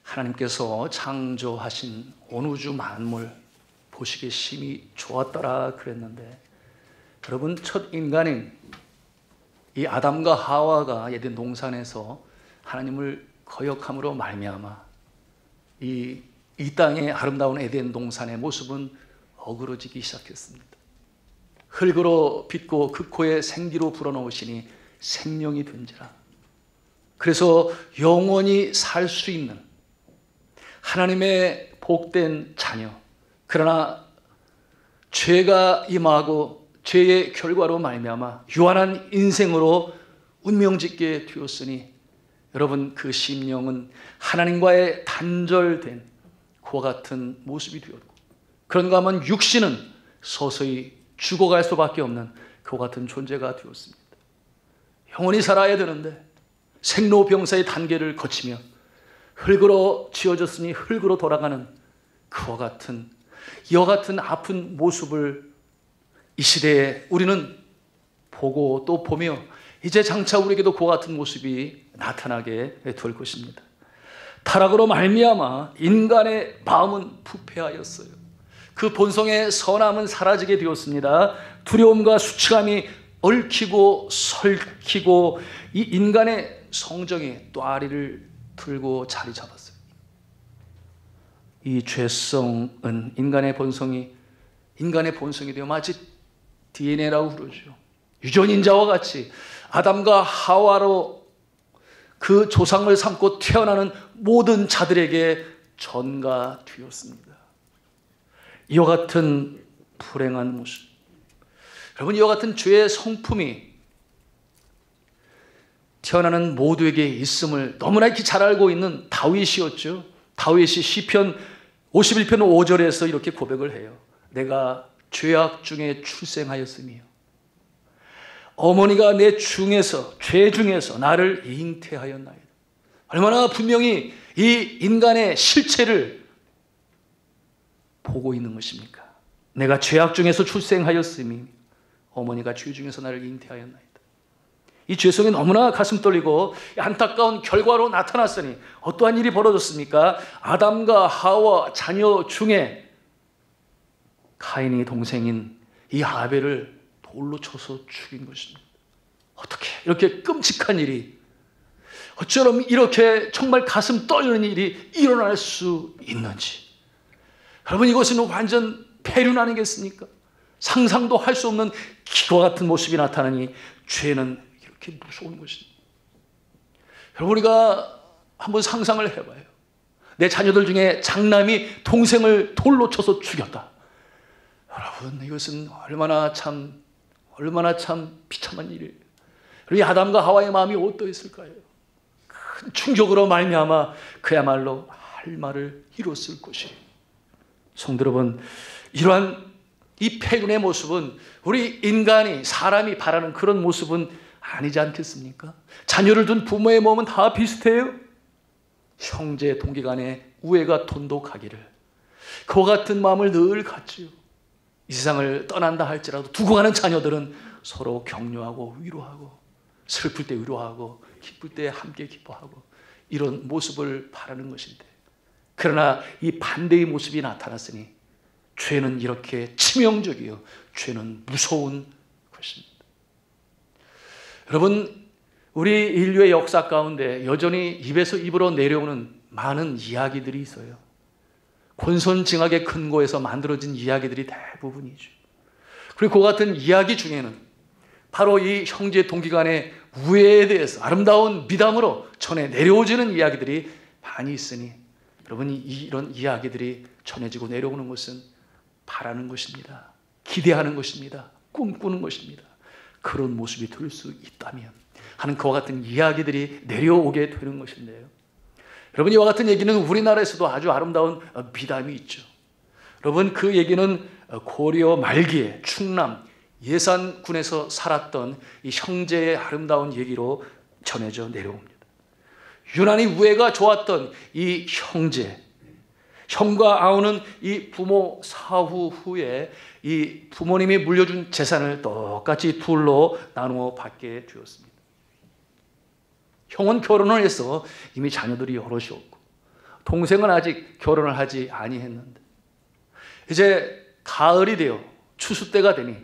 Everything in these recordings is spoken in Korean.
하나님께서 창조하신 온 우주 만물 보시기에 심히 좋았더라 그랬는데, 여러분, 첫 인간인 이 아담과 하와가 에덴 동산에서 하나님을 거역함으로 말미암아 이 땅의 아름다운 에덴 동산의 모습은 어그러지기 시작했습니다. 흙으로 빚고 그 코에 생기로 불어넣으시니 생명이 된지라. 그래서 영원히 살 수 있는 하나님의 복된 자녀, 그러나 죄가 임하고 죄의 결과로 말미암아 유한한 인생으로 운명짓게 되었으니, 여러분, 그 심령은 하나님과의 단절된 그와 같은 모습이 되었고, 그런가 하면 육신은 서서히 죽어갈 수밖에 없는 그와 같은 존재가 되었습니다. 영원히 살아야 되는데 생로병사의 단계를 거치며 흙으로 지어졌으니 흙으로 돌아가는 그와 같은, 이와 같은 아픈 모습을 이 시대에 우리는 보고 또 보며, 이제 장차 우리에게도 그와 같은 모습이 나타나게 될 것입니다. 타락으로 말미암아 인간의 마음은 부패하였어요. 그 본성의 선함은 사라지게 되었습니다. 두려움과 수치감이 얽히고 설키고 이 인간의 성정이 또아리를 들고 자리 잡았어요. 이 죄성은 인간의 본성이 되어 마치 DNA라고 그러죠. 유전인자와 같이 아담과 하와로 그 조상을 삼고 태어나는 모든 자들에게 전가되었습니다. 이와 같은 불행한 모습, 여러분, 이와 같은 죄의 성품이 태어나는 모두에게 있음을 너무나 이렇게 잘 알고 있는 다윗이었죠. 다윗이 시편 51편 5절에서 이렇게 고백을 해요. 내가 죄악 중에 출생하였으며 어머니가 내 중에서, 죄 중에서 나를 잉태하였나이다. 얼마나 분명히 이 인간의 실체를 보고 있는 것입니까? 내가 죄악 중에서 출생하였으니 어머니가 죄 중에서 나를 잉태하였나이다. 이 죄성이 너무나 가슴 떨리고 안타까운 결과로 나타났으니 어떠한 일이 벌어졌습니까? 아담과 하와 자녀 중에 가인이 동생인 이 아벨을 돌로 쳐서 죽인 것입니다. 어떻게 이렇게 끔찍한 일이, 어쩌면 이렇게 정말 가슴 떨리는 일이 일어날 수 있는지. 여러분, 이것은 완전 폐륜 아니겠습니까? 상상도 할 수 없는 기와 같은 모습이 나타나니 죄는 이렇게 무서운 것입니다. 여러분, 우리가 한번 상상을 해봐요. 내 자녀들 중에 장남이 동생을 돌로 쳐서 죽였다. 여러분, 이것은 얼마나 참 비참한 일이에요. 우리 아담과 하와의 마음이 어떠했을까요? 큰 충격으로 말미암아 그야말로 할 말을 잃었을 것이에요. 성도 여러분, 이러한 이 폐륜의 모습은 우리 인간이, 사람이 바라는 그런 모습은 아니지 않겠습니까? 자녀를 둔 부모의 몸은 다 비슷해요. 형제 동기 간에 우애가 돈독하기를, 그와 같은 마음을 늘 갖지요. 이 세상을 떠난다 할지라도 두고 가는 자녀들은 서로 격려하고 위로하고, 슬플 때 위로하고 기쁠 때 함께 기뻐하고, 이런 모습을 바라는 것인데, 그러나 이 반대의 모습이 나타났으니 죄는 이렇게 치명적이요, 죄는 무서운 것입니다. 여러분, 우리 인류의 역사 가운데 여전히 입에서 입으로 내려오는 많은 이야기들이 있어요. 권선징악의 근거에서 만들어진 이야기들이 대부분이죠. 그리고 그 같은 이야기 중에는 바로 이 형제 동기 간의 우애에 대해서 아름다운 미담으로 전해 내려오지는 이야기들이 많이 있으니, 여러분이 이런 이야기들이 전해지고 내려오는 것은 바라는 것입니다. 기대하는 것입니다. 꿈꾸는 것입니다. 그런 모습이 될 수 있다면 하는 그와 같은 이야기들이 내려오게 되는 것인데요. 여러분, 이와 같은 얘기는 우리나라에서도 아주 아름다운 미담이 있죠. 여러분, 그 얘기는 고려 말기에 충남 예산군에서 살았던 이 형제의 아름다운 얘기로 전해져 내려옵니다. 유난히 우애가 좋았던 이 형제, 형과 아우는 이 부모 사후 후에 이 부모님이 물려준 재산을 똑같이 둘로 나누어 받게 되었습니다. 형은 결혼을 해서 이미 자녀들이 여럿이었고, 동생은 아직 결혼을 하지 아니했는데, 이제 가을이 되어 추수 때가 되니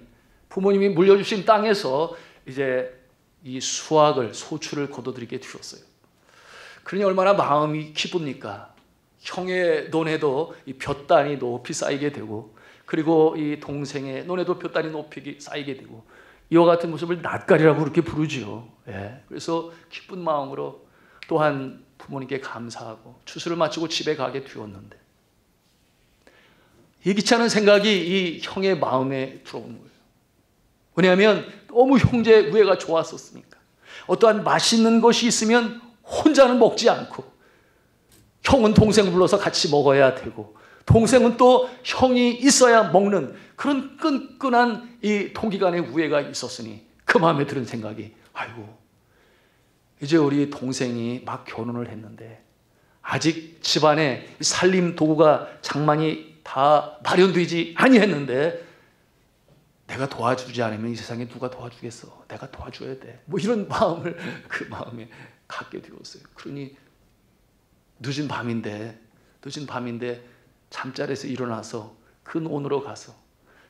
부모님이 물려주신 땅에서 이제 이 소출을 거둬들이게 되었어요. 그러니 얼마나 마음이 기쁩니까? 형의 논에도 이 볕단이 높이 쌓이게 되고, 그리고 이 동생의 논에도 볕단이 높이 쌓이게 되고, 이와 같은 모습을 낫가리라고 그렇게 부르지요. 예. 그래서 기쁜 마음으로 또한 부모님께 감사하고 추수를 마치고 집에 가게 되었는데, 예기치 않은 생각이 이 형의 마음에 들어온 거예요. 왜냐하면 너무 형제 우애가 좋았었으니까. 어떠한 맛있는 것이 있으면 혼자는 먹지 않고, 형은 동생 불러서 같이 먹어야 되고, 동생은 또 형이 있어야 먹는 그런 끈끈한 이 동기간의 우애가 있었으니, 그 마음에 드는 생각이, 아이고, 이제 우리 동생이 막 결혼을 했는데 아직 집안에 살림 도구가 장만이 다 마련되지 아니했는데, 내가 도와주지 않으면 이 세상에 누가 도와주겠어? 내가 도와줘야 돼. 뭐 이런 마음을 그 마음에 갖게 되었어요. 그러니 늦은 밤인데 잠자리에서 일어나서 그 논으로 가서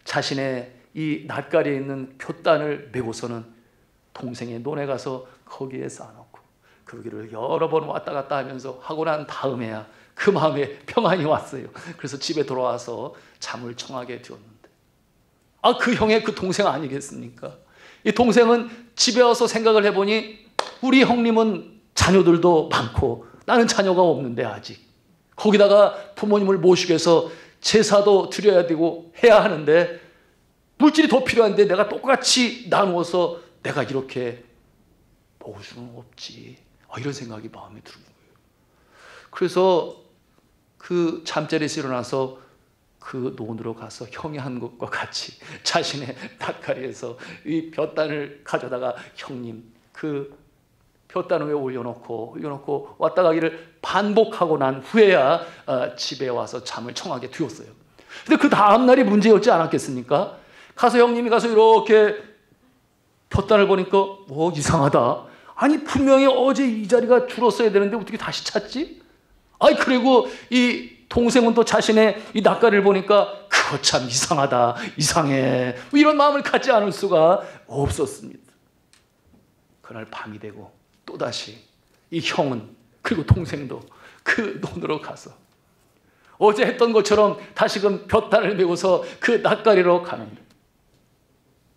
자신의 이 낫가리에 있는 푯단을 메고서는 동생의 논에 가서 거기에 쌓아놓고 그 길을 여러 번 왔다 갔다 하면서 하고 난 다음에야 그 마음에 평안이 왔어요. 그래서 집에 돌아와서 잠을 청하게 되었는데, 그 형의 그 동생 아니겠습니까? 이 동생은 집에 와서 생각을 해보니, 우리 형님은 자녀들도 많고 나는 자녀가 없는데 아직, 거기다가 부모님을 모시기 위해서 제사도 드려야 되고 해야 하는데 물질이 더 필요한데 내가 똑같이 나누어서 내가 이렇게 먹을 수는 없지. 이런 생각이 마음에 드는 거예요. 그래서 그 잠자리에서 일어나서 그 논으로 가서 형이 한 것과 같이 자신의 낫가리에서 이 볕단을 가져다가, 형님 그 볕단 위에 올려놓고 왔다 가기를 반복하고 난 후에야 집에 와서 잠을 청하게 되었어요. 근데 그 다음날이 문제였지 않았겠습니까? 형님이 가서 이렇게 볕단을 보니까 이상하다. 아니 분명히 어제 이 자리가 줄었어야 되는데 어떻게 다시 찾지? 그리고 이 동생은 또 자신의 이 낫가리를 보니까 그거 참 이상하다, 이상해, 이런 마음을 갖지 않을 수가 없었습니다. 그날 밤이 되고 또다시 이 형은, 그리고 동생도 그 논으로 가서 어제 했던 것처럼 다시금 볕단을 메고서 그 낫가리로 가는데,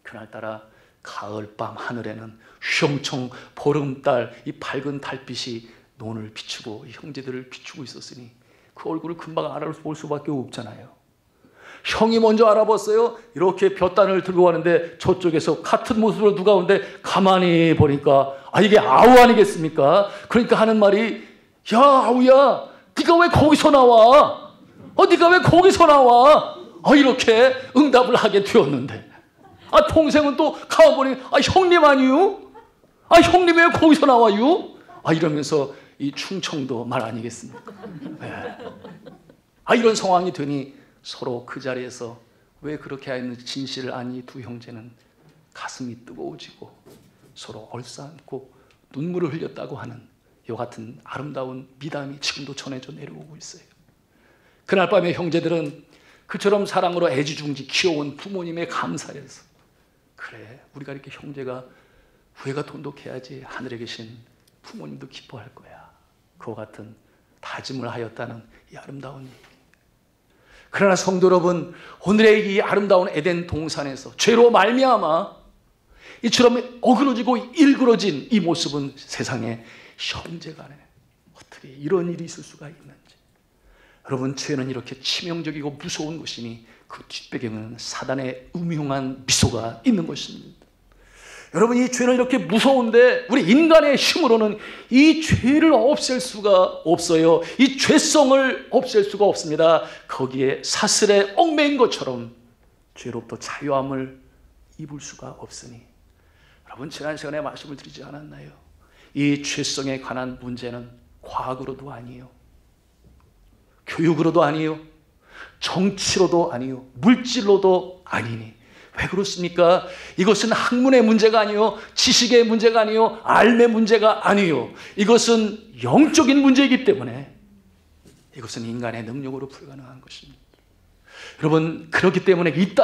그날따라 가을밤 하늘에는 휘영청 보름달 이 밝은 달빛이 논을 비추고 형제들을 비추고 있었으니 그 얼굴을 금방 알아볼 수밖에 없잖아요. 형이 먼저 알아봤어요. 이렇게 볕단을 들고 가는데 저쪽에서 같은 모습으로 누가 오는데 가만히 보니까 이게 아우 아니겠습니까? 그러니까 하는 말이, 야 아우야, 네가 왜 거기서 나와? 네가 왜 거기서 나와? 이렇게 응답을 하게 되었는데, 동생은 또 가만 보니 형님 아니요? 형님 왜 거기서 나와요? 이러면서 이 충청도 말 아니겠습니까? 네. 이런 상황이 되니 서로 그 자리에서 왜 그렇게 하였는지 진실을 아니 두 형제는 가슴이 뜨거워지고 서로 얼싸안고 눈물을 흘렸다고 하는 이 같은 아름다운 미담이 지금도 전해져 내려오고 있어요. 그날 밤에 형제들은 그처럼 사랑으로 애지중지 키워온 부모님의 감사에서, 그래 우리가 이렇게 형제가 후회가 돈독해야지 하늘에 계신 부모님도 기뻐할 거야, 그와 같은 다짐을 하였다는 이 아름다운 얘기. 그러나 성도 여러분, 오늘의 이 아름다운 에덴 동산에서 죄로 말미암아 이처럼 어그러지고 일그러진 이 모습은 세상에 형제간에 어떻게 이런 일이 있을 수가 있는지. 여러분, 죄는 이렇게 치명적이고 무서운 것이니 그 뒷배경에는 사단의 음흉한 미소가 있는 것입니다. 여러분, 이 죄는 이렇게 무서운데 우리 인간의 힘으로는 이 죄를 없앨 수가 없어요. 이 죄성을 없앨 수가 없습니다. 거기에 사슬에 얽매인 것처럼 죄로부터 자유함을 입을 수가 없으니, 여러분 지난 시간에 말씀을 드리지 않았나요? 이 죄성에 관한 문제는 과학으로도 아니에요, 교육으로도 아니요, 정치로도 아니요, 물질로도 아니니. 왜 그렇습니까? 이것은 학문의 문제가 아니요, 지식의 문제가 아니요, 알의 문제가 아니요, 이것은 영적인 문제이기 때문에 이것은 인간의 능력으로 불가능한 것입니다. 여러분, 그렇기 때문에 이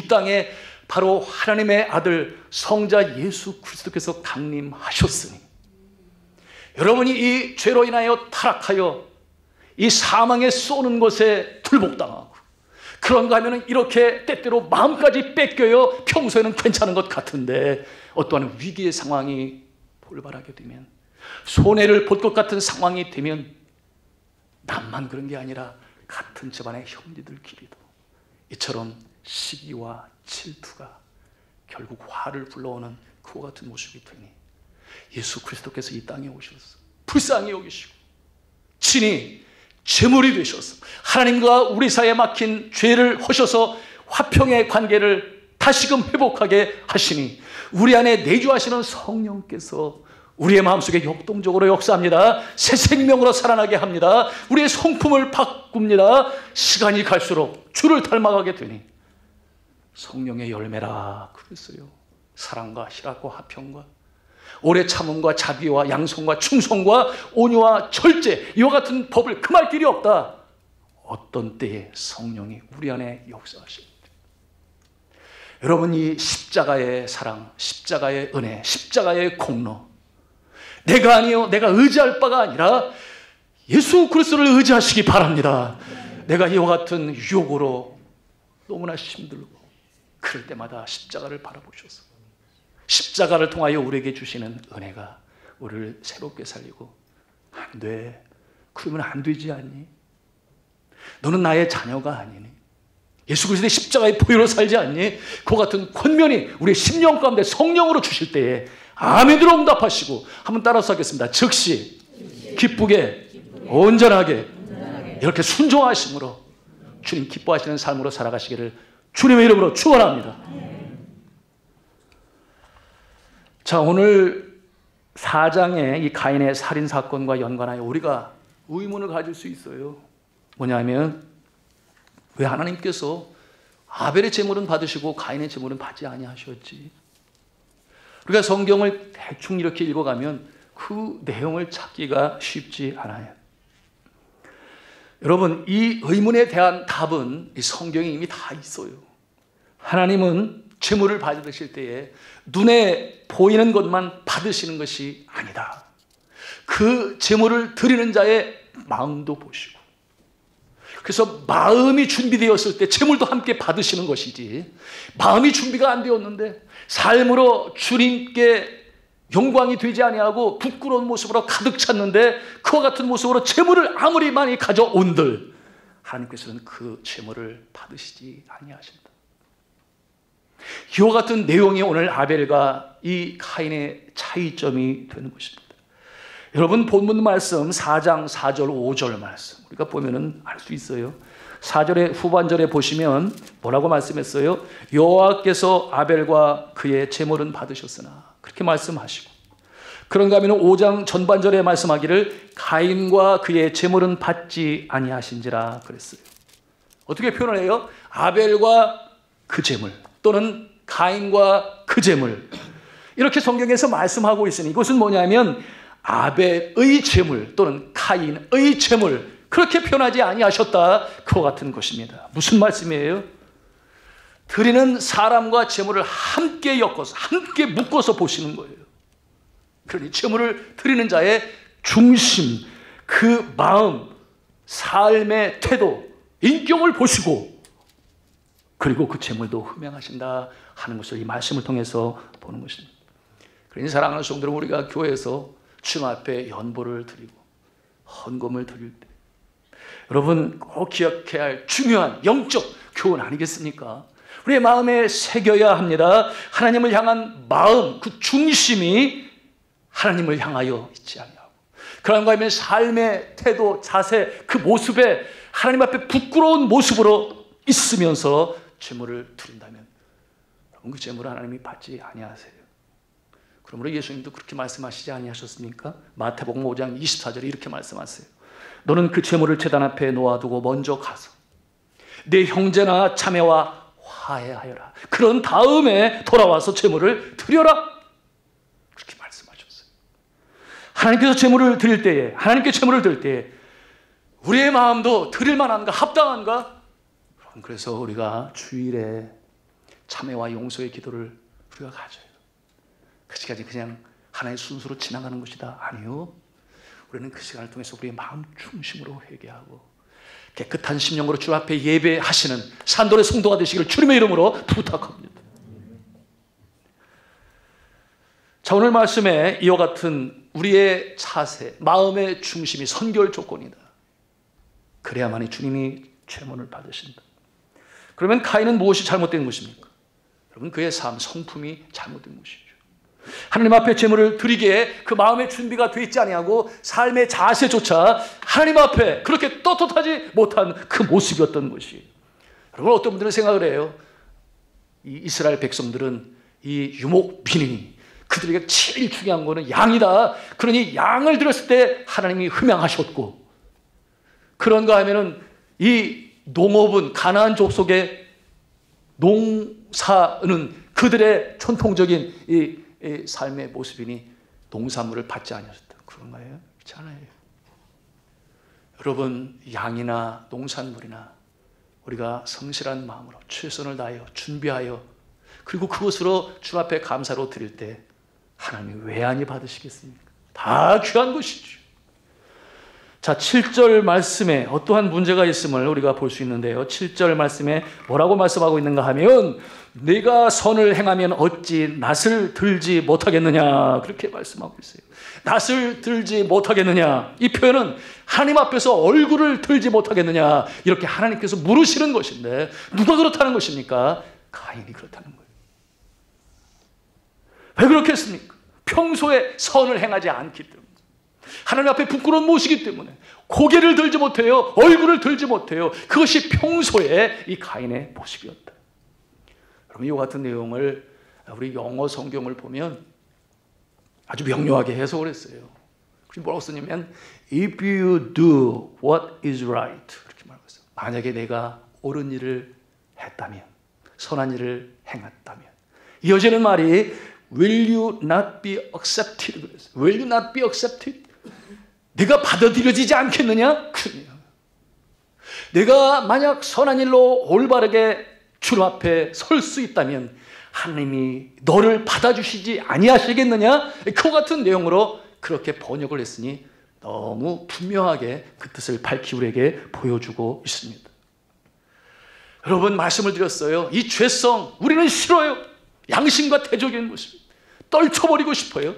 땅에 바로 하나님의 아들 성자 예수 그리스도께서 강림하셨으니, 여러분이 이 죄로 인하여 타락하여 이 사망에 쏘는 것에 tur복당하고, 그런가 하면 이렇게 때때로 마음까지 뺏겨요. 평소에는 괜찮은 것 같은데 어떠한 위기의 상황이 돌발하게 되면, 손해를 볼 것 같은 상황이 되면, 남만 그런 게 아니라 같은 집안의 형제들끼리도 이처럼 시기와 질투가 결국 화를 불러오는 그와 같은 모습이 되니, 예수 그리스도께서 이 땅에 오셔서 불쌍히 여기시고 친히 제물이 되셔서 하나님과 우리 사이에 막힌 죄를 허셔서 화평의 관계를 다시금 회복하게 하시니, 우리 안에 내주하시는 성령께서 우리의 마음속에 역동적으로 역사합니다. 새 생명으로 살아나게 합니다. 우리의 성품을 바꿉니다. 시간이 갈수록 주를 닮아가게 되니 성령의 열매라 그랬어요. 사랑과 희락과 화평과 오래 참음과 자비와 양성과 충성과 온유와 절제, 이와 같은 법을 금할 길이 없다. 어떤 때에 성령이 우리 안에 역사하십니다. 여러분, 이 십자가의 사랑, 십자가의 은혜, 십자가의 공로, 내가 아니요, 내가 의지할 바가 아니라 예수 그리스도를 의지하시기 바랍니다. 내가 이와 같은 유혹으로 너무나 힘들고 그럴 때마다 십자가를 바라보셔서 십자가를 통하여 우리에게 주시는 은혜가 우리를 새롭게 살리고, 안 돼, 그러면 안 되지 않니? 너는 나의 자녀가 아니니? 예수 그리스도의 십자가의 보혈로 살지 않니? 그 같은 권면이 우리의 심령 가운데 성령으로 주실 때에 아멘으로 응답하시고, 한번 따라서 하겠습니다. 즉시 기쁘게 온전하게 이렇게 순종하심으로 주님 기뻐하시는 삶으로 살아가시기를 주님의 이름으로 축원합니다. 자, 오늘 4장의 이 가인의 살인 사건과 연관하여 우리가 의문을 가질 수 있어요. 뭐냐면, 왜 하나님께서 아벨의 제물은 받으시고 가인의 제물은 받지 아니하셨지? 우리가 성경을 대충 이렇게 읽어가면 그 내용을 찾기가 쉽지 않아요. 여러분, 이 의문에 대한 답은 이 성경에 이미 다 있어요. 하나님은 제물을 받으실 때에 눈에 보이는 것만 받으시는 것이 아니다. 그 제물을 드리는 자의 마음도 보시고, 그래서 마음이 준비되었을 때 제물도 함께 받으시는 것이지, 마음이 준비가 안 되었는데 삶으로 주님께 영광이 되지 아니하고 부끄러운 모습으로 가득 찼는데 그와 같은 모습으로 제물을 아무리 많이 가져온들 하나님께서는 그 제물을 받으시지 아니하신다. 이와 같은 내용이 오늘 아벨과 이 가인의 차이점이 되는 것입니다. 여러분, 본문 말씀 4장 4절 5절 말씀 우리가 보면은 알 수 있어요. 4절의 후반절에 보시면 뭐라고 말씀했어요? 여호와께서 아벨과 그의 제물은 받으셨으나, 그렇게 말씀하시고, 그런가 하면 5장 전반절에 말씀하기를 가인과 그의 제물은 받지 아니하신지라 그랬어요. 어떻게 표현을 해요? 아벨과 그 제물 또는 가인과 그 제물, 이렇게 성경에서 말씀하고 있으니 이것은 뭐냐면 아벨의 제물 또는 가인의 제물, 그렇게 표현하지 아니하셨다, 그와 같은 것입니다. 무슨 말씀이에요? 드리는 사람과 제물을 함께 엮어서 함께 묶어서 보시는 거예요. 그러니 제물을 드리는 자의 중심, 그 마음, 삶의 태도, 인격을 보시고, 그리고 그 제물도 흠양하신다 하는 것을 이 말씀을 통해서 보는 것입니다. 그러니 사랑하는 성도들, 우리가 교회에서 주님 앞에 연보를 드리고 헌금을 드릴 때 여러분 꼭 기억해야 할 중요한 영적 교훈 아니겠습니까? 우리의 마음에 새겨야 합니다. 하나님을 향한 마음, 그 중심이 하나님을 향하여 있지 아니하고, 그런가 하면 삶의 태도, 자세, 그 모습에 하나님 앞에 부끄러운 모습으로 있으면서 제물을 드린다면 여러분 그 제물을 하나님이 받지 아니하세요. 그러므로 예수님도 그렇게 말씀하시지 아니하셨습니까? 마태복음 5장 24절에 이렇게 말씀하세요. 너는 그 제물을 제단 앞에 놓아두고 먼저 가서 내 형제나 자매와 화해하여라. 그런 다음에 돌아와서 제물을 드려라. 그렇게 말씀하셨어요. 하나님께서 제물을 드릴 때에, 하나님께 제물을 드릴 때에 우리의 마음도 드릴 만한가, 합당한가? 그래서 우리가 주일에 참회와 용서의 기도를 우리가 가져요. 그 시간이 그냥 하나의 순수로 지나가는 것이다. 아니요. 우리는 그 시간을 통해서 우리의 마음 중심으로 회개하고 깨끗한 심령으로 주 앞에 예배하시는 산돌의 성도가 되시기를 주님의 이름으로 부탁합니다. 자, 오늘 말씀에 이와 같은 우리의 자세, 마음의 중심이 선결 조건이다. 그래야만이 주님이 제문을 받으신다. 그러면 가인은 무엇이 잘못된 것입니까? 여러분, 그의 삶, 성품이 잘못된 것이죠. 하나님 앞에 제물을 드리기에 그 마음의 준비가 되어 있지 아니하고 삶의 자세조차 하나님 앞에 그렇게 떳떳하지 못한 그 모습이었던 것이에요. 여러분, 어떤 분들은 생각을 해요. 이 이스라엘 백성들은 이 유목민이 그들에게 제일 중요한 거는 양이다. 그러니 양을 드렸을 때 하나님이 흠양하셨고, 그런가 하면은 이 농업은 가나안 족속의 농사는 그들의 전통적인 이 삶의 모습이니 농산물을 받지 아니하셨다. 그런가요? 그렇지 않아요. 여러분, 양이나 농산물이나 우리가 성실한 마음으로 최선을 다하여 준비하여 그리고 그것으로 주 앞에 감사로 드릴 때 하나님이 왜 아니 받으시겠습니까? 다 귀한 것이죠. 자, 7절 말씀에 어떠한 문제가 있음을 우리가 볼 수 있는데요. 7절 말씀에 뭐라고 말씀하고 있는가 하면 네가 선을 행하면 어찌 낫을 들지 못하겠느냐, 그렇게 말씀하고 있어요. 낫을 들지 못하겠느냐, 이 표현은 하나님 앞에서 얼굴을 들지 못하겠느냐, 이렇게 하나님께서 물으시는 것인데 누가 그렇다는 것입니까? 가인이 그렇다는 거예요. 왜 그렇겠습니까? 평소에 선을 행하지 않기 때문에, 하나님 앞에 부끄러운 모시기 때문에 고개를 들지 못해요. 얼굴을 들지 못해요. 그것이 평소에 이 가인의 모습이었다. 여러분, 이와 같은 내용을 우리 영어 성경을 보면 아주 명료하게 해석을 했어요. 뭐라고 쓰냐면 If you do what is right, 이렇게 말하고 있어요. 만약에 내가 옳은 일을 했다면, 선한 일을 행했다면, 이어지는 말이 Will you not be accepted? 그랬어요. Will you not be accepted? 내가 받아들여지지 않겠느냐? 그래요. 내가 만약 선한 일로 올바르게 주님 앞에 설 수 있다면 하나님이 너를 받아주시지 아니하시겠느냐? 그와 같은 내용으로 그렇게 번역을 했으니 너무 분명하게 그 뜻을 밝히 우리에게 보여주고 있습니다. 여러분, 말씀을 드렸어요. 이 죄성 우리는 싫어요. 양심과 대적인 모습 떨쳐버리고 싶어요.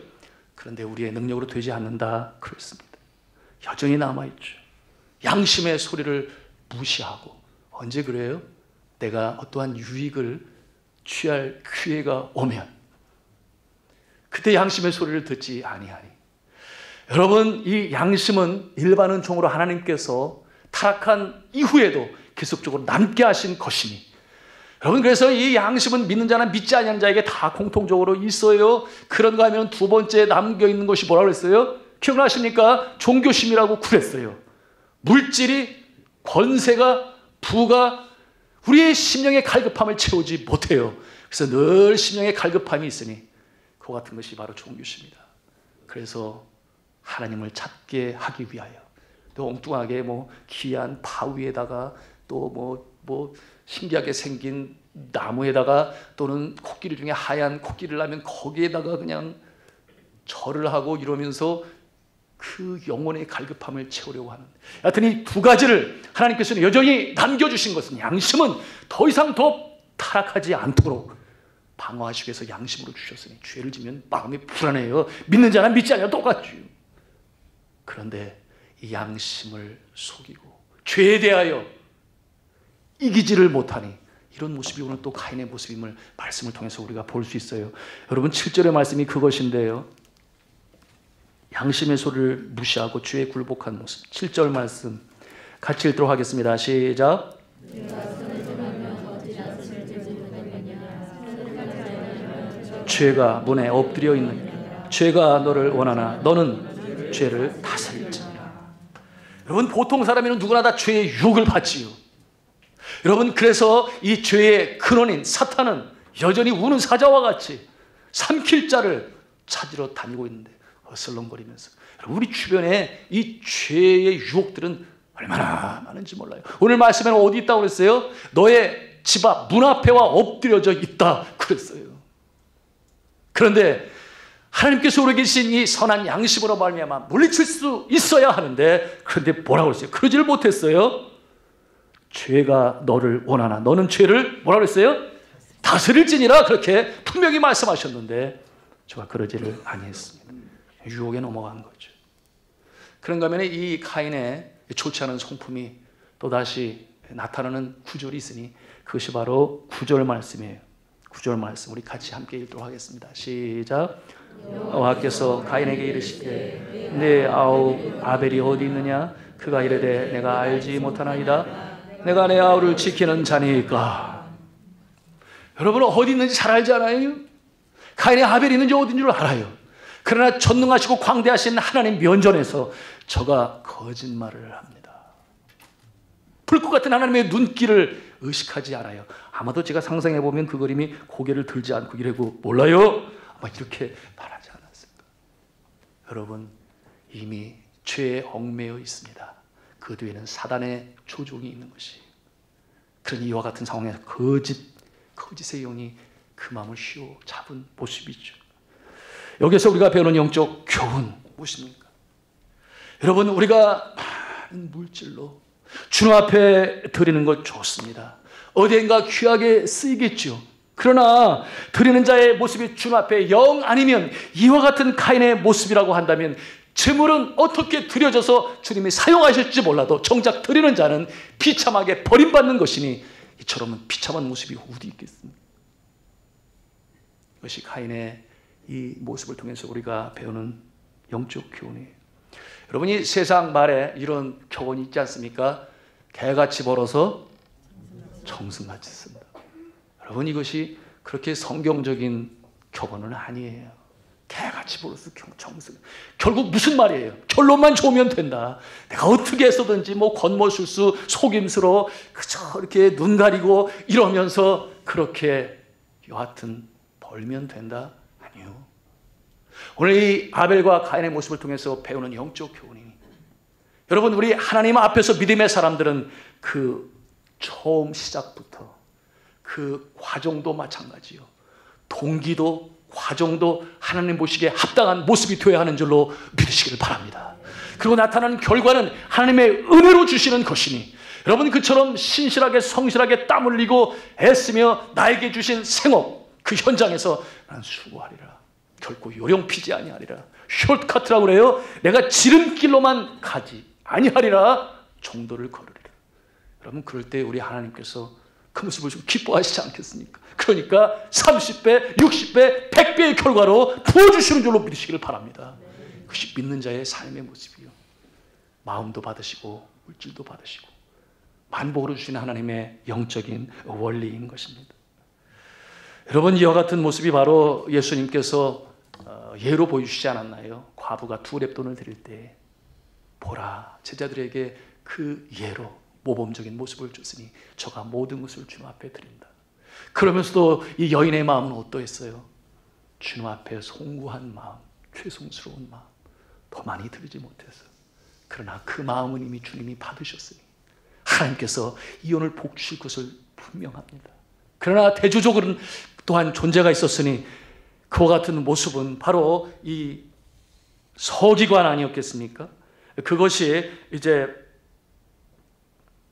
그런데 우리의 능력으로 되지 않는다 그랬습니다. 여전히 남아있죠. 양심의 소리를 무시하고, 언제 그래요? 내가 어떠한 유익을 취할 기회가 오면 그때 양심의 소리를 듣지 아니하니. 여러분, 이 양심은 일반 은총으로 하나님께서 타락한 이후에도 계속적으로 남게 하신 것이니, 여러분, 그래서 이 양심은 믿는 자나 믿지 아니하는 자에게 다 공통적으로 있어요. 그런가 하면 두 번째 남겨있는 것이 뭐라고 그랬어요? 기억나십니까? 종교심이라고 그랬어요. 물질이, 권세가, 부가 우리의 심령의 갈급함을 채우지 못해요. 그래서 늘 심령의 갈급함이 있으니 그와 같은 것이 바로 종교심이다. 그래서 하나님을 찾게 하기 위하여 또 엉뚱하게 귀한 바위에다가 또 신기하게 생긴 나무에다가 또는 코끼리 중에 하얀 코끼리를 하면 거기에다가 그냥 절을 하고 이러면서 그 영혼의 갈급함을 채우려고 하는, 여하튼 이 두 가지를 하나님께서는 여전히 남겨주신 것은, 양심은 더 이상 더 타락하지 않도록 방어하시기 위해서 양심으로 주셨으니, 죄를 지면 마음이 불안해요. 믿는 자나 믿지 않냐 똑같죠. 그런데 이 양심을 속이고 죄에 대하여 이기지를 못하니 이런 모습이 오늘 또 가인의 모습임을 말씀을 통해서 우리가 볼 수 있어요. 여러분, 7절의 말씀이 그것인데요. 양심의 소리를 무시하고 죄에 굴복한 모습. 7절 말씀 같이 읽도록 하겠습니다. 시작. 죄가 문에 엎드려 있느니라. 죄가 너를 원하나 너는 죄를 다스릴지니라. 여러분, 보통 사람이면 누구나 다 죄의 유혹을 받지요. 여러분, 그래서 이 죄의 근원인 사탄은 여전히 우는 사자와 같이 삼킬 자를 찾으러 다니고 있는데, 어슬렁거리면서. 여러분, 우리 주변에 이 죄의 유혹들은 얼마나 많은지 몰라요. 오늘 말씀에는 어디 있다고 그랬어요? 너의 집 앞 문 앞에와 엎드려져 있다 그랬어요. 그런데 하나님께서 우리 계신 이 선한 양심으로 말미암아 물리칠 수 있어야 하는데, 그런데 뭐라고 했어요? 그러지를 못했어요. 죄가 너를 원하나 너는 죄를 뭐라고 했어요? 다스릴지니라, 그렇게 분명히 말씀하셨는데 저가 그러지를 아니했습니다. 유혹에 넘어간 거죠. 그런가 하면 이 카인의 좋지 않은 성품이 또다시 나타나는 구절이 있으니, 그것이 바로 9절 말씀이에요. 9절 말씀 우리 같이 함께 읽도록 하겠습니다. 시작. 여호와께서 가인에게 이르시되 내 아우 아벨이 어디 있느냐? 그가 이르되 내가 알지 못하나이다. 내가 내 아우를 지키는 자니까. 여러분, 어디 있는지 잘 알지 않아요? 가인의 아벨이 있는지 어딘 줄 알아요. 그러나 전능하시고 광대하신 하나님 면전에서 저가 거짓말을 합니다. 불꽃 같은 하나님의 눈길을 의식하지 않아요. 아마도 제가 상상해 보면 그 그림이 고개를 들지 않고 이러고, 몰라요? 아마 이렇게 말하지 않았을까. 여러분, 이미 죄에 얽매여 있습니다. 그 뒤에는 사단의 조종이 있는 것이. 그러니 이와 같은 상황에서 거짓의 영이 그 마음을 휘어잡은 모습이죠. 여기서 우리가 배우는 영적 교훈 무엇입니까? 여러분, 우리가 많은 물질로 주님 앞에 드리는 것 좋습니다. 어디엔가 귀하게 쓰이겠죠. 그러나 드리는 자의 모습이 주님 앞에 영 아니면 이와 같은 카인의 모습이라고 한다면, 재물은 어떻게 드려져서 주님이 사용하실지 몰라도 정작 드리는 자는 비참하게 버림받는 것이니, 이처럼 비참한 모습이 어디 있겠습니까? 이것이 카인의 이 모습을 통해서 우리가 배우는 영적 교훈이에요. 여러분이 세상 말에 이런 교훈이 있지 않습니까? 개같이 벌어서 정승같이 쓴다. 여러분, 이것이 그렇게 성경적인 교훈은 아니에요. 개같이 벌어서 정승. 결국 무슨 말이에요? 결론만 좋으면 된다. 내가 어떻게 해서든지 권모술수, 속임수로 그저 이렇게 눈 가리고 이러면서 그렇게 여하튼 벌면 된다? 아니요. 오늘 이 아벨과 가인의 모습을 통해서 배우는 영적 교훈이, 여러분, 우리 하나님 앞에서 믿음의 사람들은 그 처음 시작부터 그 과정도 마찬가지요. 동기도 과정도 하나님 보시기에 합당한 모습이 되어야 하는 줄로 믿으시기를 바랍니다. 그리고 나타나는 결과는 하나님의 은혜로 주시는 것이니, 여러분, 그처럼 신실하게 성실하게 땀 흘리고 애쓰며 나에게 주신 생업, 그 현장에서 나는 수고하리라. 결코 요령 피지 아니하리라. 숏카트라고 그래요. 내가 지름길로만 가지 아니하리라. 정도를 걸으리라. 여러분, 그럴 때 우리 하나님께서 그 모습을 좀 기뻐하시지 않겠습니까? 그러니까 30배, 60배, 100배의 결과로 부어주시는 줄로 믿으시기를 바랍니다. 그것이 믿는 자의 삶의 모습이요. 마음도 받으시고 물질도 받으시고 만복으로 주시는 하나님의 영적인 원리인 것입니다. 여러분, 이와 같은 모습이 바로 예수님께서 예로 보여주시지 않았나요? 과부가 2렙돈을 드릴 때 보라, 제자들에게 그 예로 모범적인 모습을 줬으니 저가 모든 것을 주님 앞에 드린다. 그러면서도 이 여인의 마음은 어떠했어요? 주님 앞에 송구한 마음, 죄송스러운 마음, 더 많이 드리지 못해서. 그러나 그 마음은 이미 주님이 받으셨으니 하나님께서 이혼을 복 주실 것을 분명합니다. 그러나 대조적으로는 또한 존재가 있었으니, 그와 같은 모습은 바로 이 서기관 아니었겠습니까? 그것이 이제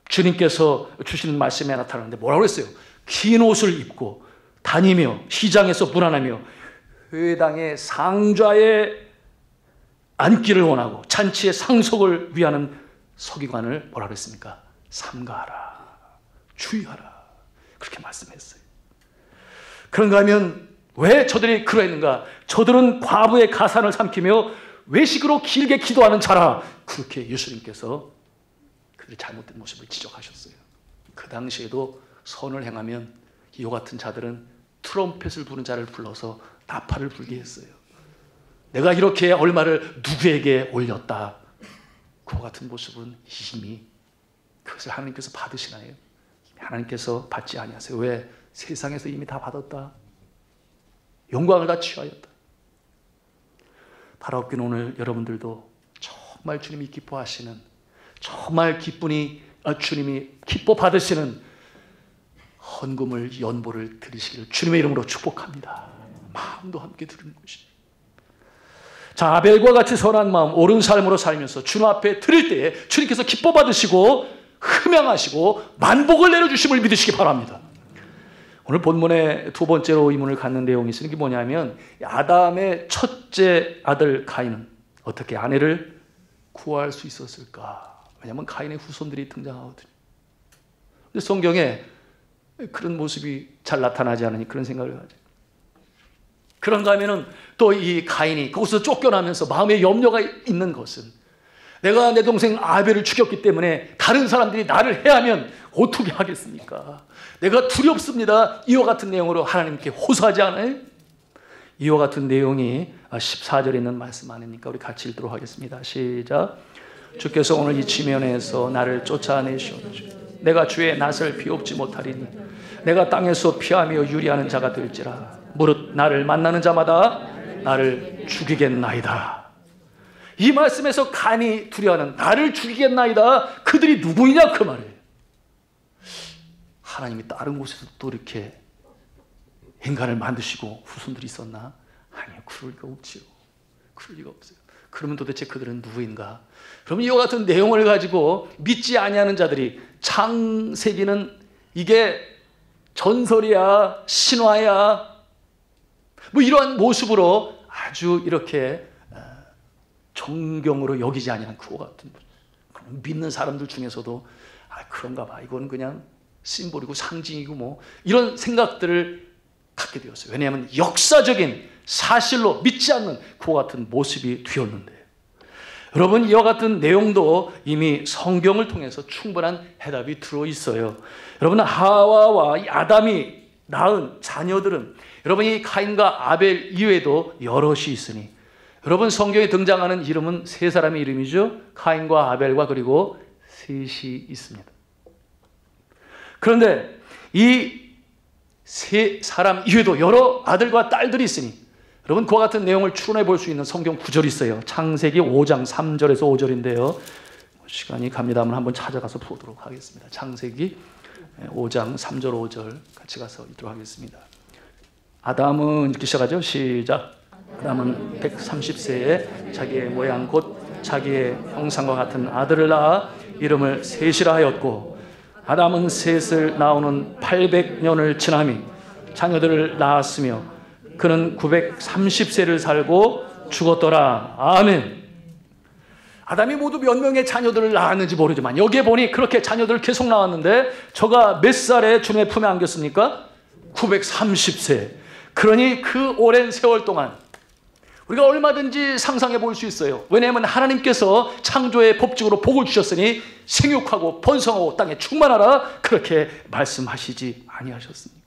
주님께서 주시는 말씀에 나타나는데 뭐라고 했어요? 긴 옷을 입고 다니며 시장에서 문안하며 회당의 상좌에 앉기를 원하고 잔치의 상속을 위하는 서기관을 뭐라고 했습니까? 삼가하라, 주의하라, 그렇게 말씀했어요. 그런가 하면 왜 저들이 그러했는가? 저들은 과부의 가산을 삼키며 외식으로 길게 기도하는 자라. 그렇게 예수님께서 그들의 잘못된 모습을 지적하셨어요. 그 당시에도 선을 행하면 이와 같은 자들은 트럼펫을 부는 자를 불러서 나팔을 불게 했어요. 내가 이렇게 얼마를 누구에게 올렸다. 그와 같은 모습은 이미 그것을 하나님께서 받으시나요? 하나님께서 받지 아니하세요. 왜? 세상에서 이미 다 받았다. 영광을 다 취하였다. 바라옵기는 오늘 여러분들도 정말 주님이 기뻐하시는, 정말 주님이 기뻐 받으시는 헌금을, 연보를 드리시기를 주님의 이름으로 축복합니다. 마음도 함께 드리는 것입니다. 자, 아벨과 같이 선한 마음, 옳은 삶으로 살면서 주님 앞에 드릴 때에 주님께서 기뻐 받으시고 흠양하시고 만복을 내려주심을 믿으시기 바랍니다. 오늘 본문의 두 번째로 의문을 갖는 내용이 있으니, 이게 뭐냐면 아담의 첫째 아들 가인은 어떻게 아내를 구할 수 있었을까? 왜냐하면 가인의 후손들이 등장하거든요. 근데 성경에 그런 모습이 잘 나타나지 않으니 그런 생각을 하죠. 그런가 하면은 또 이 가인이 거기서 쫓겨나면서 마음에 염려가 있는 것은, 내가 내 동생 아벨을 죽였기 때문에 다른 사람들이 나를 해하면 어떻게 하겠습니까? 내가 두렵습니다. 이와 같은 내용으로 하나님께 호소하지 않아요? 이와 같은 내용이 14절에 있는 말씀 아닙니까? 우리 같이 읽도록 하겠습니다. 시작. 주께서 오늘 이 지면에서 나를 쫓아내시오니 내가 주의 낯을 비옵지 못하리니 내가 땅에서 피하며 유리하는 자가 될지라. 무릇 나를 만나는 자마다 나를 죽이겠나이다. 이 말씀에서 간이 두려워하는 나를 죽이겠나이다. 그들이 누구이냐 그 말이에요. 하나님이 다른 곳에서 또 이렇게 인간을 만드시고 후손들이 있었나? 아니요, 그럴 리가 없지요. 그럴 리가 없어요. 그러면 도대체 그들은 누구인가? 그러면 이와 같은 내용을 가지고 믿지 아니하는 자들이 창세기는 이게 전설이야, 신화야, 뭐 이러한 모습으로 아주 이렇게 존경으로 여기지 아니하는 그와 같은, 믿는 사람들 중에서도 그런가 봐, 이건 그냥 심볼이고 상징이고 뭐 이런 생각들을 갖게 되었어요. 왜냐하면 역사적인 사실로 믿지 않는 그와 같은 모습이 되었는데, 여러분 이와 같은 내용도 이미 성경을 통해서 충분한 해답이 들어있어요. 여러분 하와와 이 아담이 낳은 자녀들은, 여러분 이 가인과 아벨 이외에도 여럿이 있으니, 여러분 성경에 등장하는 이름은 세 사람의 이름이죠. 가인과 아벨과 그리고 셋이 있습니다. 그런데 이 세 사람 이외에도 여러 아들과 딸들이 있으니, 여러분 그와 같은 내용을 추론해 볼 수 있는 성경 구절이 있어요. 창세기 5장 3절에서 5절인데요. 시간이 갑니다만 한번 찾아가서 보도록 하겠습니다. 창세기 5장 3절 5절 같이 가서 읽도록 하겠습니다. 아담은 이렇게 시작하죠. 시작. 아담은 130세에 자기의 모양 곧 자기의 형상과 같은 아들을 낳아 이름을 셋이라 하였고, 아담은 셋을 낳고는 800년을 지나며 자녀들을 낳았으며 그는 930세를 살고 죽었더라. 아멘. 아담이 모두 몇 명의 자녀들을 낳았는지 모르지만 여기에 보니 그렇게 자녀들을 계속 낳았는데, 저가 몇 살에 주님의 품에 안겼습니까? 930세. 그러니 그 오랜 세월 동안 우리가 얼마든지 상상해 볼 수 있어요. 왜냐하면 하나님께서 창조의 법칙으로 복을 주셨으니 생육하고 번성하고 땅에 충만하라 그렇게 말씀하시지 아니하셨습니까?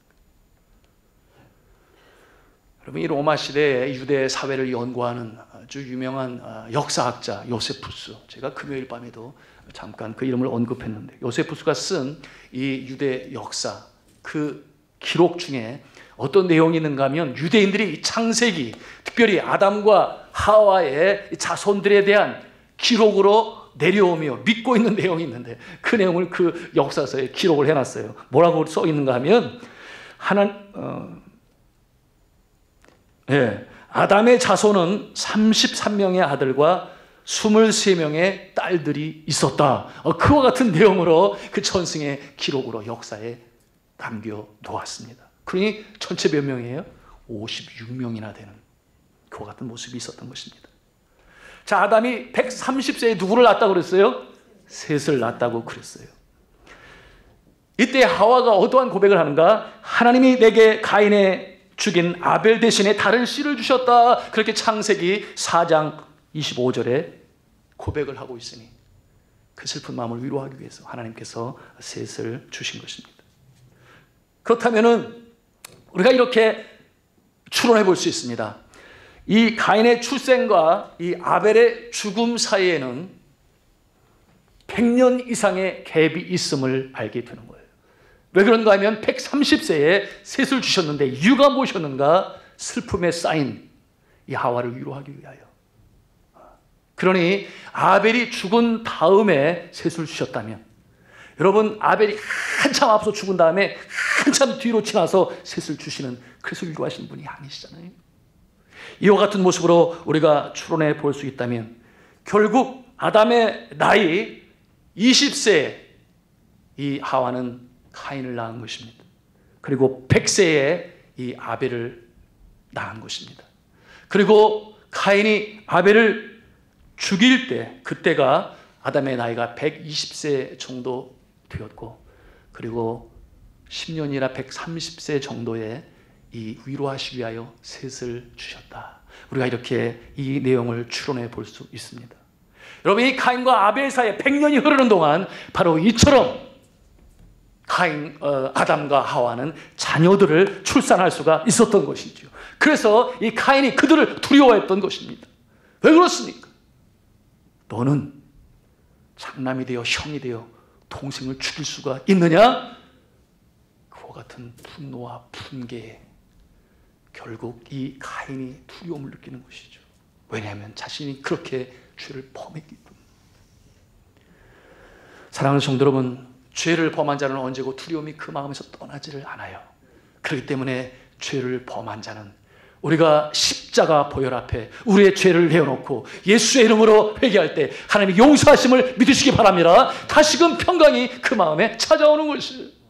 여러분 이 로마 시대의 유대 사회를 연구하는 아주 유명한 역사학자 요세푸스, 제가 금요일 밤에도 잠깐 그 이름을 언급했는데, 요세푸스가 쓴 이 유대 역사 그 기록 중에 어떤 내용이 있는가 하면, 유대인들이 창세기, 특별히 아담과 하와의 자손들에 대한 기록으로 내려오며 믿고 있는 내용이 있는데, 그 내용을 그 역사서에 기록을 해놨어요. 뭐라고 써 있는가 하면, 아담의 자손은 33명의 아들과 23명의 딸들이 있었다. 그와 같은 내용으로 그 전승의 기록으로 역사에 남겨 놓았습니다. 그러니 전체 몇 명이에요? 56명이나 되는 그와 같은 모습이 있었던 것입니다. 자, 아담이 130세에 누구를 낳았다고 그랬어요? 셋을 낳았다고 그랬어요. 이때 하와가 어떠한 고백을 하는가? 하나님이 내게 가인의 죽인 아벨 대신에 다른 씨를 주셨다. 그렇게 창세기 4장 25절에 고백을 하고 있으니, 그 슬픈 마음을 위로하기 위해서 하나님께서 셋을 주신 것입니다. 그렇다면은 우리가 이렇게 추론해 볼 수 있습니다. 이 가인의 출생과 이 아벨의 죽음 사이에는 100년 이상의 갭이 있음을 알게 되는 거예요. 왜 그런가 하면 130세에 셋을 주셨는데 이유가 무엇이었는가? 슬픔에 쌓인 이 하와를 위로하기 위하여. 그러니 아벨이 죽은 다음에 셋을 주셨다면, 여러분, 아벨이 한참 앞서 죽은 다음에 한참 뒤로 지나서 셋을 주시는, 그래서 위로하시는 분이 아니시잖아요. 이와 같은 모습으로 우리가 추론해 볼 수 있다면, 결국 아담의 나이 20세에 이 하와는 카인을 낳은 것입니다. 그리고 100세에 이 아벨을 낳은 것입니다. 그리고 카인이 아벨을 죽일 때, 그때가 아담의 나이가 120세 정도 되었고, 그리고 10년이나 130세 정도에 이 위로하시기 위하여 셋을 주셨다. 우리가 이렇게 이 내용을 추론해 볼 수 있습니다. 여러분, 이 카인과 아벨 사이에 100년이 흐르는 동안 바로 이처럼 아담과 하와는 자녀들을 출산할 수가 있었던 것이죠. 그래서 이 카인이 그들을 두려워했던 것입니다. 왜 그렇습니까? 너는 장남이 되어 형이 되어 동생을 죽일 수가 있느냐? 그와 같은 분노와 분개에 결국 이 카인이 두려움을 느끼는 것이죠. 왜냐하면 자신이 그렇게 죄를 범했기 때문에. 사랑하는 성도 여러분, 죄를 범한 자는 언제고 두려움이 그 마음에서 떠나지를 않아요. 그렇기 때문에 죄를 범한 자는 우리가 십자가 보혈 앞에 우리의 죄를 내어놓고 예수의 이름으로 회개할 때 하나님의 용서하심을 믿으시기 바랍니다. 다시금 평강이 그 마음에 찾아오는 것이에요.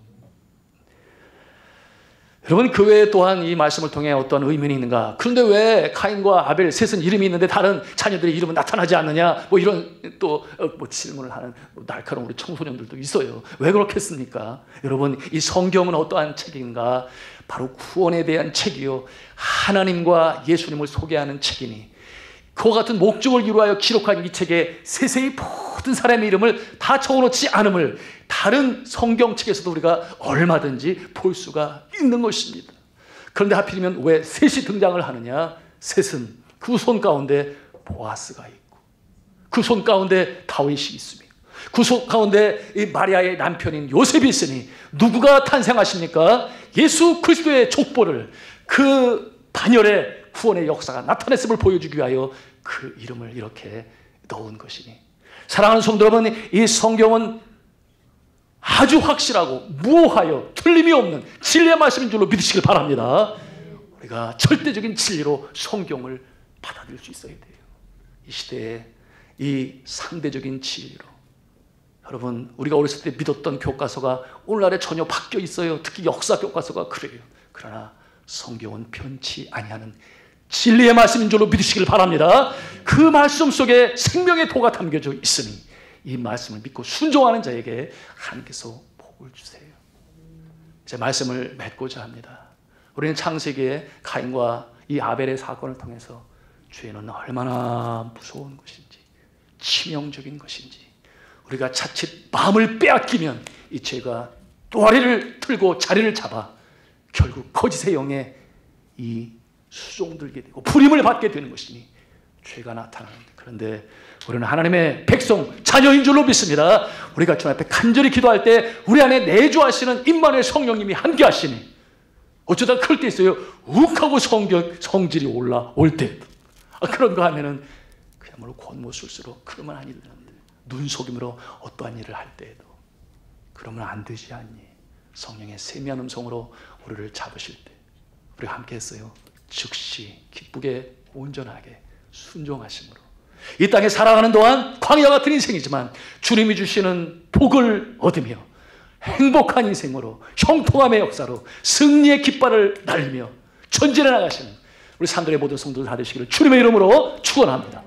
여러분, 그 외에 또한 이 말씀을 통해 어떤 의미는 있는가? 그런데 왜 카인과 아벨 셋은 이름이 있는데 다른 자녀들의 이름은 나타나지 않느냐? 이런 또 질문을 하는 날카로운 우리 청소년들도 있어요. 왜 그렇겠습니까? 여러분, 이 성경은 어떠한 책인가? 바로 구원에 대한 책이요, 하나님과 예수님을 소개하는 책이니, 그와 같은 목적을 이루하여 기록한 이 책에 세세히 모든 사람의 이름을 다 적어놓지 않음을 다른 성경책에서도 우리가 얼마든지 볼 수가 있는 것입니다. 그런데 하필이면 왜 셋이 등장을 하느냐? 셋은 그 손 가운데 보아스가 있고, 그 손 가운데 다윗이 있으며, 그 손 가운데 이 마리아의 남편인 요셉이 있으니 누구가 탄생하십니까? 예수 그리스도의 족보를, 그 단열의 구원의 역사가 나타냈음을 보여주기 위하여 그 이름을 이렇게 넣은 것이니, 사랑하는 성도 여러분, 이 성경은 아주 확실하고 무오하여 틀림이 없는 진리의 말씀인 줄로 믿으시길 바랍니다. 우리가 절대적인 진리로 성경을 받아들일 수 있어야 돼요. 이 시대에 이 상대적인 진리로, 여러분, 우리가 어렸을 때 믿었던 교과서가 오늘날에 전혀 바뀌어 있어요. 특히 역사 교과서가 그래요. 그러나 성경은 변치 아니하는 진리의 말씀인 줄로 믿으시길 바랍니다. 그 말씀 속에 생명의 도가 담겨져 있으니 이 말씀을 믿고 순종하는 자에게 하나님께서 복을 주세요. 제 말씀을 맺고자 합니다. 우리는 창세기에 카인과 이 아벨의 사건을 통해서 죄는 얼마나 무서운 것인지, 치명적인 것인지, 우리가 자칫 마음을 빼앗기면 이 죄가 또아리를 틀고 자리를 잡아 결국 거짓의 영에 이 수종들게 되고 불임을 받게 되는 것이니 죄가 나타나는데, 그런데 우리는 하나님의 백성, 자녀인 줄로 믿습니다. 우리가 주님 앞에 간절히 기도할 때 우리 안에 내주하시는 임마누엘 성령님이 함께하시니, 어쩌다 그럴 때 있어요. 욱하고 성질이 올라올 때도, 그런가 하면은 그야말로 권모술수록 그러면 아니 되는데, 눈속임으로 어떠한 일을 할 때에도 그러면 안 되지 않니? 성령의 세미한 음성으로 우리를 잡으실 때 우리가 함께 했어요. 즉시 기쁘게 온전하게 순종하심으로 이 땅에 살아가는 동안 광야 같은 인생이지만 주님이 주시는 복을 얻으며 행복한 인생으로, 형통함의 역사로 승리의 깃발을 날리며 전진해 나가시는 우리 산들의 모든 성도들 다 되시기를 주님의 이름으로 축원합니다.